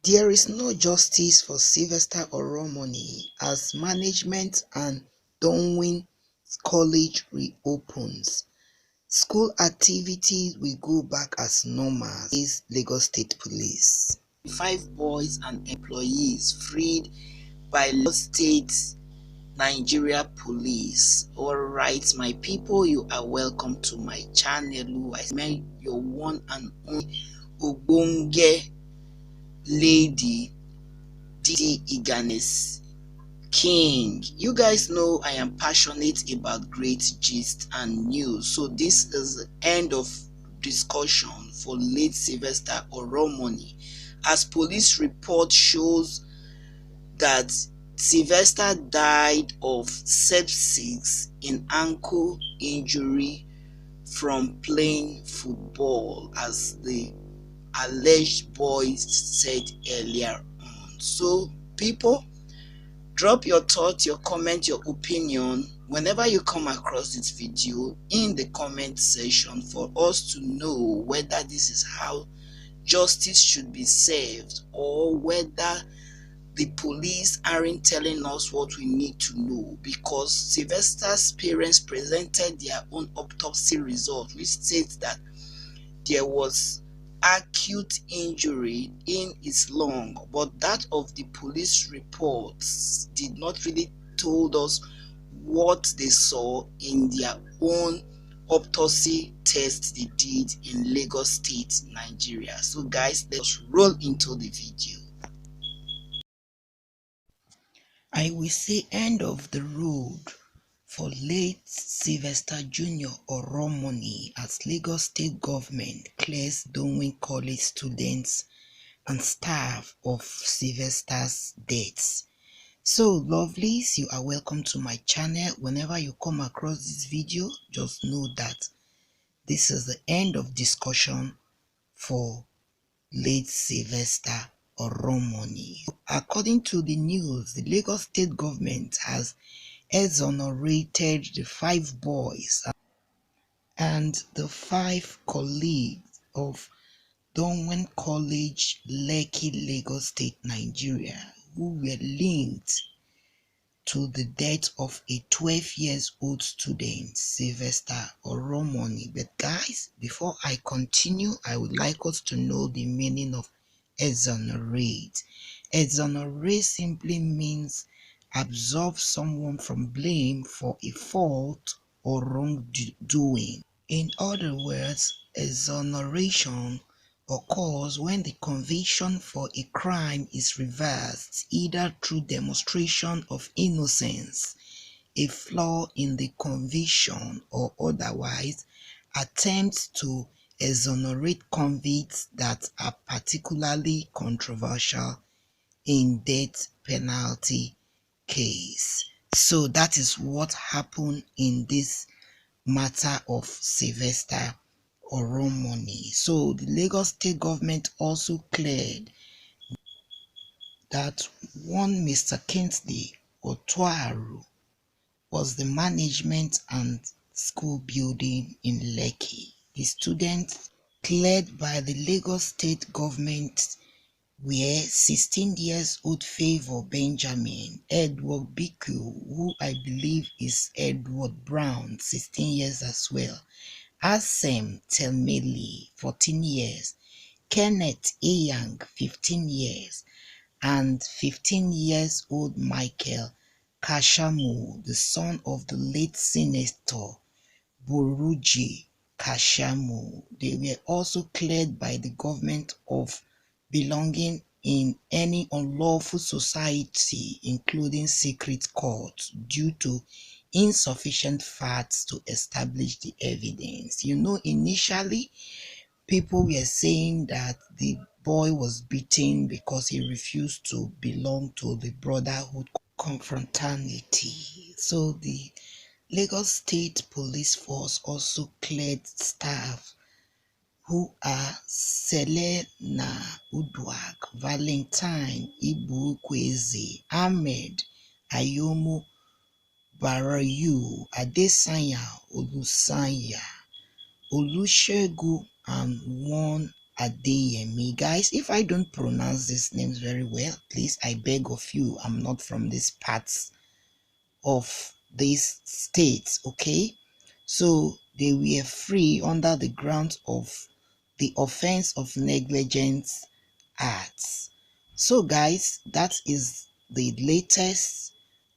There is no justice for Sylvester Oromoni as management and Dowen College reopens. School activities will go back as normal, says Lagos State Police. 5 boys and employees freed by Lagos State Nigeria Police. Alright, my people, you are welcome to my channel. I met your one and only Ogbonge lady, D Iganes King. You guys know I am passionate about great gist and news, so this is the end of discussion for late Sylvester Oromoni, as police report shows that Sylvester died of SEPSIS in ankle injury from playing football, as the alleged boys said earlier on. So people, drop your thoughts, your comment, your opinion whenever you come across this video in the comment section, for us to know whether this is how justice should be served, or whether the police aren't telling us what we need to know, because Sylvester's parents presented their own autopsy result, which states that there was acute injury in his lung, but that of the police reports did not really told us what they saw in their own autopsy test they did in Lagos State, Nigeria. So guys, let's roll into the video. I will say end of the road for late Sylvester Jr. Oromoni, as Lagos State government clears Dowen College students and staff of Sylvester's deaths. So lovelies, you are welcome to my channel. Whenever you come across this video, just know that this is the end of discussion for late Sylvester Oromoni. According to the news, the Lagos State government has exonerated the 5 boys and the 5 colleagues of Dowen College, Lekki, Lagos State, Nigeria, who were linked to the death of a 12-year-old student, Sylvester Oromoni. But guys, before I continue, I would like us to know the meaning of exonerate. Exonerate simply means absolve someone from blame for a fault or wrongdoing. In other words, exoneration occurs when the conviction for a crime is reversed, either through demonstration of innocence, a flaw in the conviction, or otherwise attempts to exonerate convicts that are particularly controversial in death penalty case. So that is what happened in this matter of Sylvester Oromoni. So the Lagos State government also cleared that one Mr. Kingsley Otuaru was the management and school building in Lekki. The students cleared by the Lagos State government were 16-year-old Favour Benjamin, Edward Biku, who I believe is Edward Brown, 16 years as well, Asem Telmeli, 14 years, Kenneth Eyang, 15 years, and 15-year-old Michael Kashamu, the son of the late Senator Buruji Kashamu. They were also cleared by the government of belonging in any unlawful society, including secret courts, due to insufficient facts to establish the evidence. You know, initially people were saying that the boy was beaten because he refused to belong to the Brotherhood Confraternity. So the Lagos State Police Force also cleared staff who are Selena Udwak, Valentine Ibukweze, Ahmed Ayomu Barayu, Adesanya Olusanya, Olusegun, and one Adeyemi. Guys, if I don't pronounce these names very well, please, I beg of you. I'm not from these parts of these states, okay? So they were free under the grounds of the offense of negligence acts. So guys, that is the latest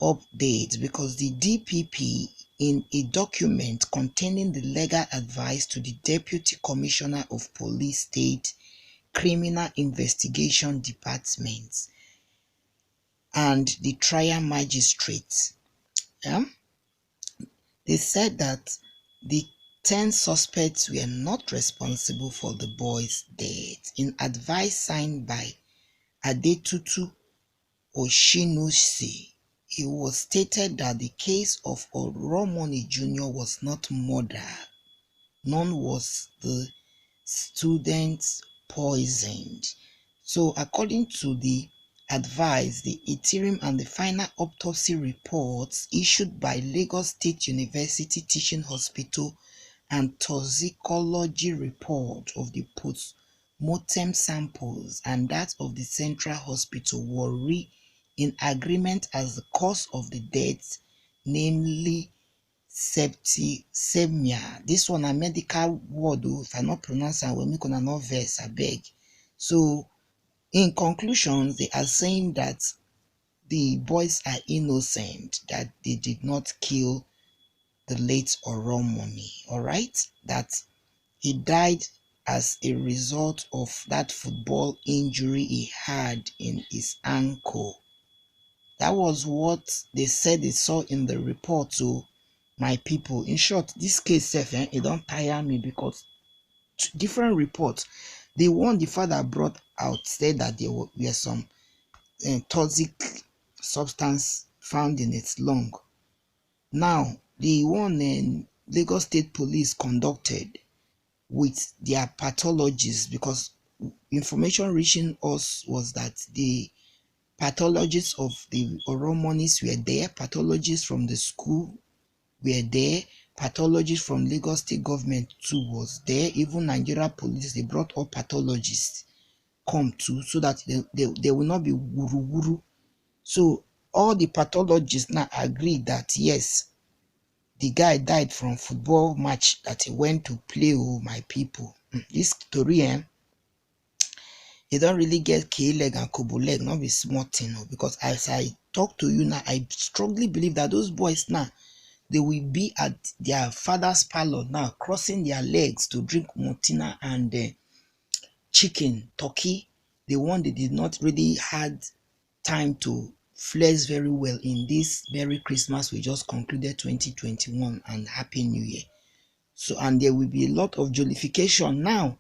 update, because the DPP, in a document containing the legal advice to the Deputy Commissioner of Police State Criminal Investigation Department and the trial magistrate, yeah, they said that the 10 suspects were not responsible for the boy's death. In advice signed by Adetutu Oshinusi, it was stated that the case of Oromoni Jr. was not murder, none was the students poisoned. So according to the advice, the interim and the final autopsy reports issued by Lagos State University Teaching Hospital and toxicology report of the post-mortem samples and that of the Central Hospital were in agreement as the cause of the death, namely septicemia. This one a medical word, if I not pronounce it, we make on another verse, I beg. So in conclusion, they are saying that the boys are innocent, that they did not kill the late Oromoni, all right? That he died as a result of that football injury he had in his ankle. That was what they said they saw in the report to my people. In short, this case, it don't tire me, because different reports, the one the father brought out said that there were some toxic substance found in its lung. Now, the one in Lagos State Police conducted with their pathologists, because information reaching us was that the pathologists of the Oromonis were there, pathologists from the school were there, pathologists from Lagos State government too was there, even Nigeria police, they brought all pathologists come too, so that they will not be wuru wuru. So all the pathologists now agree that yes, the guy died from football match that he went to play. Oh my people, this story, you don't really get K leg and Kobo leg, not be small thing, because as I talk to you now, I strongly believe that those boys now, they will be at their father's parlor now, crossing their legs to drink Motina and chicken, turkey, the one they did not really had time to flex very well in this Merry Christmas we just concluded 2021 and Happy New Year. So, and there will be a lot of jollification now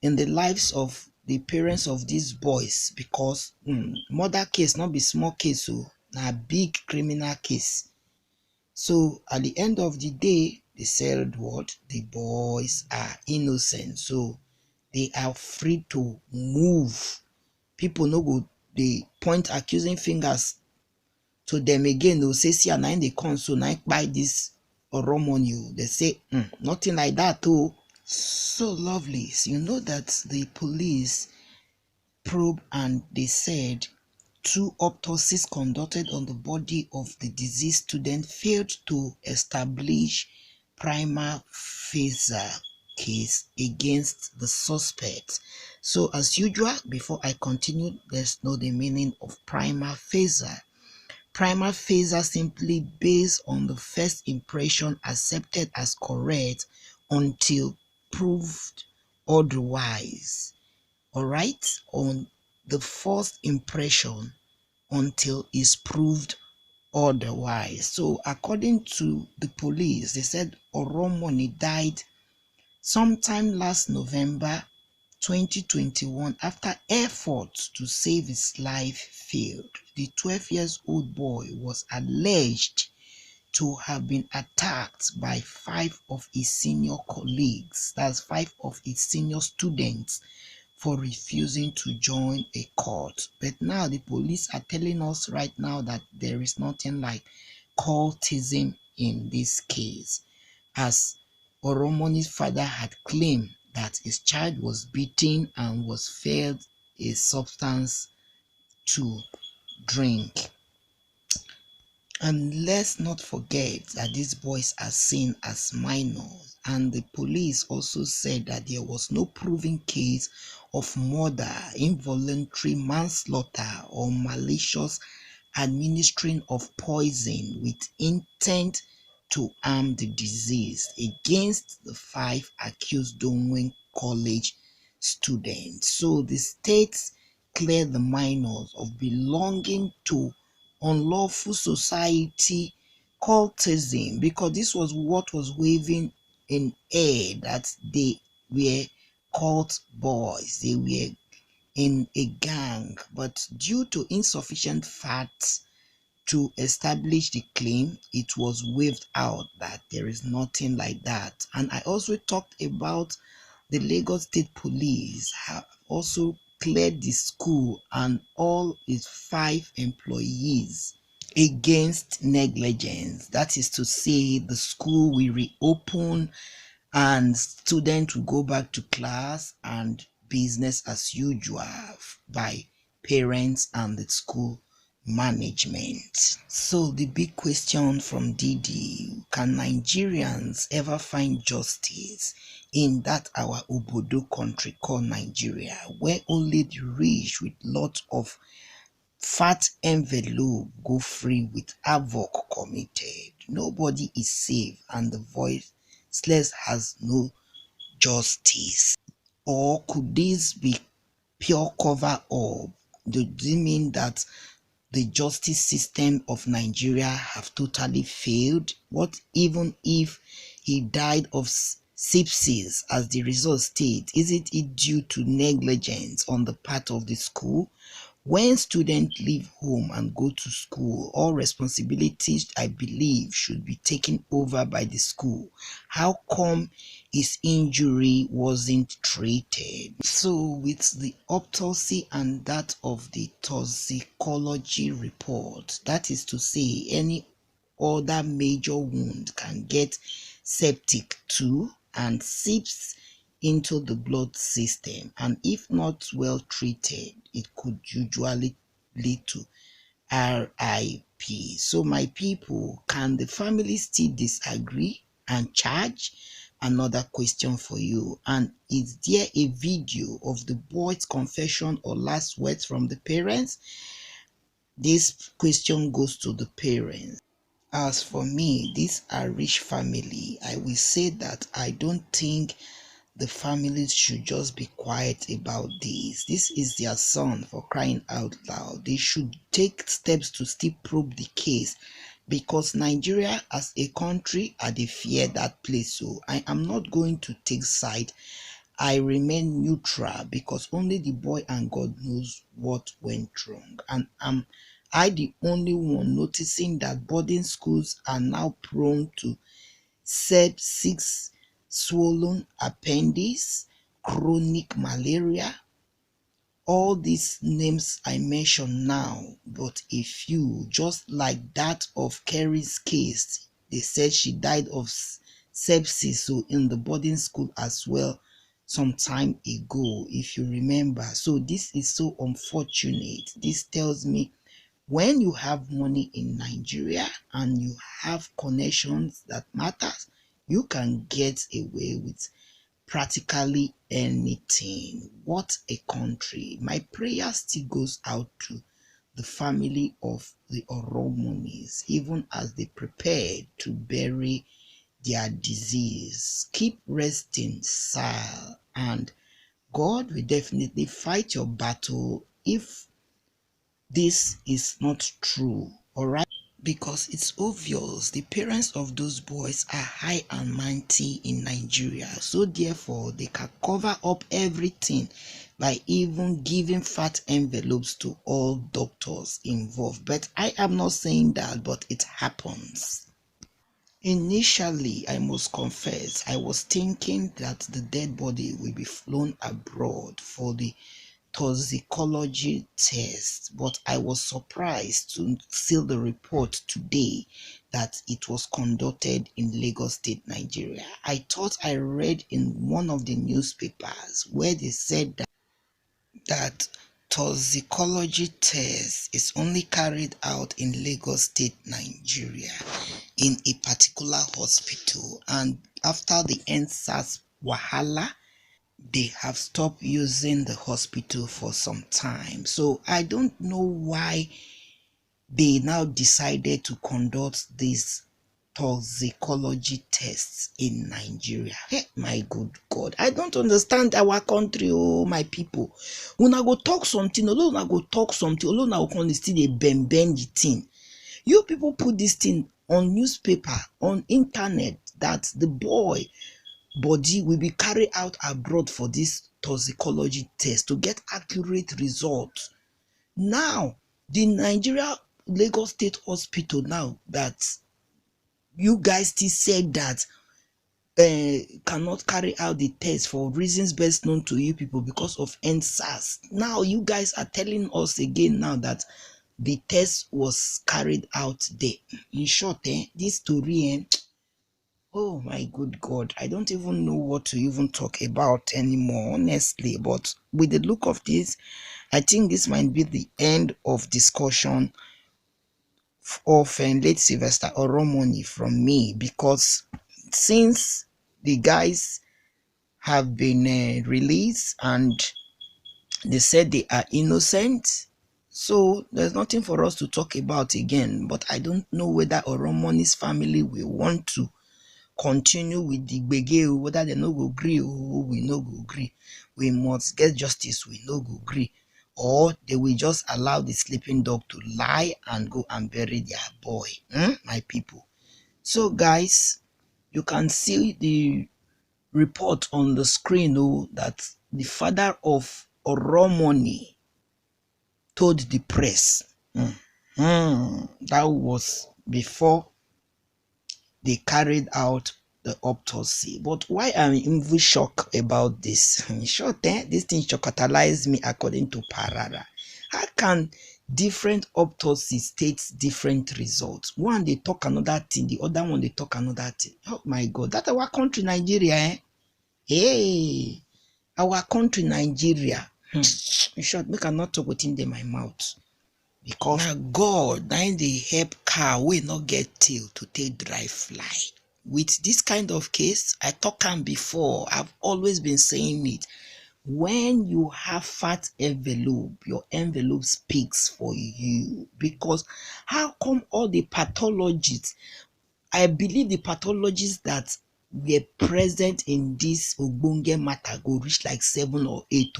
in the lives of the parents of these boys, because murder case not be small case, so na big criminal case. So at the end of the day, they said what? The boys are innocent, so they are free to move. People no go, they point accusing fingers to them again. They'll say, see, and they come, so now buy this Oromoni. They say, nothing like that too. So lovely. So you know that the police probe, and they said 2 autopsies conducted on the body of the deceased student failed to establish prima facie case against the suspect. So as usual, before I continue, let's know the meaning of prima facie. Prima facie simply based on the first impression accepted as correct until proved otherwise. All right, on the first impression until it's proved otherwise. So according to the police, they said Oromoni died sometime last November 2021 after efforts to save his life failed. The 12-year-old boy was alleged to have been attacked by 5 of his senior colleagues, that's 5 of his senior students, for refusing to join a court. But now the police are telling us right now that there is nothing like cultism in this case, as Oromoni's father had claimed that his child was beaten and was fed a substance to drink. And let's not forget that these boys are seen as minors, and the police also said that there was no proven case of murder, involuntary manslaughter, or malicious administering of poison with intent to harm the deceased against the 5 accused Dowen College students. So the states cleared the minors of belonging to unlawful society cultism, because this was what was waving in air, that they were cult boys, they were in a gang. But due to insufficient facts to establish the claim, it was waved out that there is nothing like that. And I also talked about the Lagos State Police have also cleared the school and all its 5 employees against negligence. That is to say, the school will reopen and students will go back to class and business as usual by parents and the school management. So the big question from Didi: can Nigerians ever find justice in that our obodo country called Nigeria, where only the rich with lots of fat envelope go free with havoc committed? Nobody is safe and the voiceless has no justice. Or could this be pure cover up? Does it mean that the justice system of Nigeria have totally failed? What even if he died of sepsis as the result state? Isn't it due to negligence on the part of the school? When students leave home and go to school, all responsibilities, I believe, should be taken over by the school. How come his injury wasn't treated? So with the autopsy and that of the toxicology report, that is to say, any other major wound can get septic too and seeps into the blood system, and if not well treated, it could usually lead to RIP. So my people, can the family still disagree and charge? Another question for you. And is there a video of the boy's confession or last words from the parents? This question goes to the parents. As for me, these are rich family. I will say that I don't think the families should just be quiet about this. This is their son, for crying out loud. They should take steps to still probe the case, because Nigeria as a country, they fear that place. So I am not going to take side. I remain neutral, because only the boy and God knows what went wrong. And am I the only one noticing that boarding schools are now prone to SEPSIS, swollen appendix, chronic malaria? All these names I mention now, but a few, just like that of Kerry's case. They said she died of sepsis, so in the boarding school as well some time ago, if you remember. So this is so unfortunate. This tells me when you have money in Nigeria and you have connections that matters, you can get away with practically anything. What a country. My prayer still goes out to the family of the Oromonis, even as they prepare to bury their disease. Keep resting, sir, and God will definitely fight your battle if this is not true. All right, because it's obvious the parents of those boys are high and mighty in Nigeria, so therefore they can cover up everything by even giving fat envelopes to all doctors involved. But I am not saying that, but it happens. Initially, I must confess, I was thinking that the dead body will be flown abroad for the toxicology test, but I was surprised to see the report today that it was conducted in Lagos State, Nigeria. I thought I read in one of the newspapers where they said that toxicology test is only carried out in Lagos State, Nigeria, in a particular hospital, and after the NSAS wahala, they have stopped using the hospital for some time. So I don't know why they now decided to conduct these toxicology tests in Nigeria. Hey, my good God, I don't understand our country, oh my people. When I go talk something, alone I go talk something, alone I go come still dey bend the thing. You people put this thing on newspaper, on internet, that the boy body will be carried out abroad for this toxicology test to get accurate results. Now, the Nigeria Lagos State Hospital, now that you guys still said that cannot carry out the test for reasons best known to you people because of NSAS. Now you guys are telling us again now that the test was carried out there. In short, this story, oh my good God, I don't even know what to even talk about anymore, honestly. But with the look of this, I think this might be the end of discussion of late Sylvester Oromoni from me, because since the guys have been released and they said they are innocent, so there's nothing for us to talk about again. But I don't know whether Oromoni's family will want to continue with the gbege, whether they no go gree, we no go gree, we must get justice, we no go gree, or they will just allow the sleeping dog to lie and go and bury their boy. My people, so guys, you can see the report on the screen, that the father of Oromoni told the press. That was before they carried out the autopsy. But why I'm even shocked about this? In short, this thing chocotalized me according to Parara. How can different autopsies state different results? One they talk another thing, the other one they talk another thing. Oh my God, that's our country, Nigeria. Hey, our country, Nigeria. In short, make I not talk within my mouth. Because na God na dey help car wey not get tail to take drive fly. With this kind of case, I talk am before, I've always been saying it. When you have fat envelope, your envelope speaks for you. Because how come all the pathologists, I believe the pathologists that were present in this ogbonge matter go reach like 7 or 8.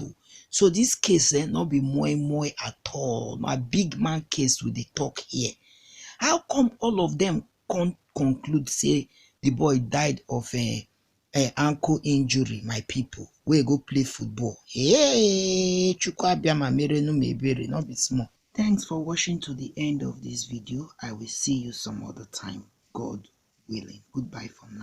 So this case not be more at all. My big man case with the talk here. How come all of them conclude say the boy died of a ankle injury? My people, we go play football. Hey, Chukwabiama mere no mebere, not be small. Thanks for watching to the end of this video. I will see you some other time, God willing. Goodbye for now.